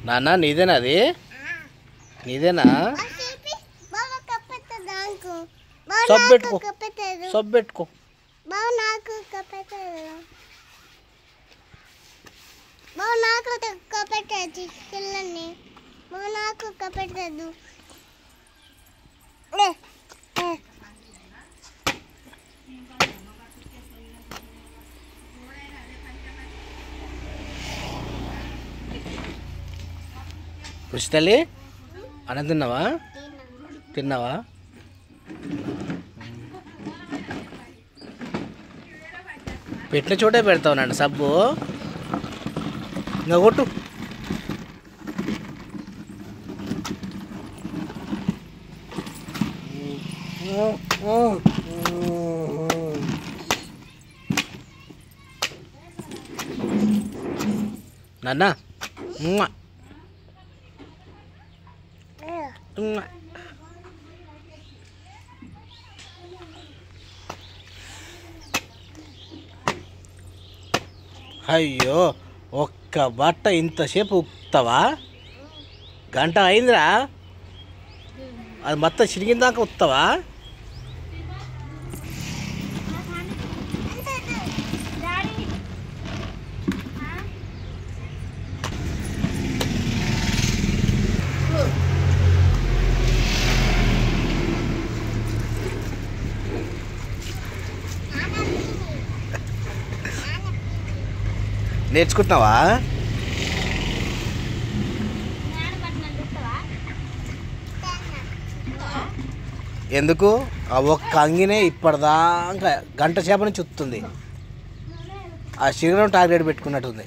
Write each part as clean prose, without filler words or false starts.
నాన్న నీదేనా అది? నీదేనా? సబ్బు పెట్టుకో, సబ్బు పెట్టుకో. రుచితల్లి అన్నం తిన్నావా? తిన్నావా? పెట్టిన చోటే పెడతావునండి సబ్బు. ఇంకా కొట్టు. నాన్న అయ్యో, ఒక్క బట్ట ఇంతసేపు ఉత్తావా? గంట అయిందిరా, అది మొత్తం చిరిగిందాక ఉత్తావా? నేర్చుకుంటున్నావా? ఎందుకు? ఆ ఒక్క అంగినే ఇప్పటిదాకా గంట సేప నుంచి చుత్తుంది. ఆ శరీరం టార్గెట్ పెట్టుకున్నట్టుంది.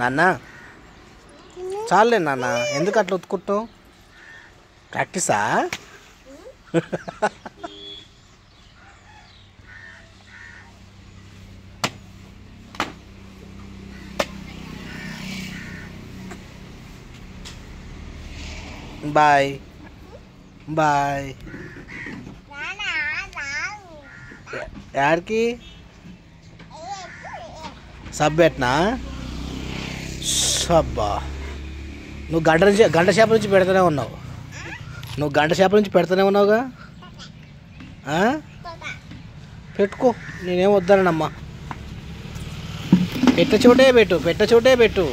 నాన్న చాలే నాన్న, ఎందుకు అట్లా ఉతుకుంటావు? ప్రాక్టీసా? Bye bye. యాడికి? సబ్బెట్నా? అబ్బా, నువ్వు గంట సేప నుంచి పెడుతూనే ఉన్నావు. నువ్వు గంట సేప నుంచి పెడుతూనే ఉన్నావుగా. పెట్టుకో, నేనేం వద్దానమ్మా. పెట్ట చోటే పెట్టు, పెట్ట చోటే పెట్టు.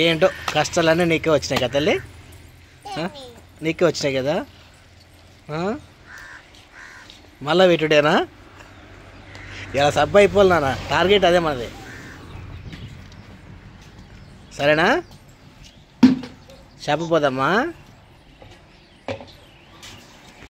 ఏంటో కష్టాలన్నీ నీకే వచ్చినాయి కదా తల్లి, నీకే వచ్చినాయి కదా. మళ్ళా పెట్టుడేనా? ఇలా సబ్బు అయిపోవాలి నాన్న, టార్గెట్ అదే మనది. సరేనా? షాపు పోదమ్మా.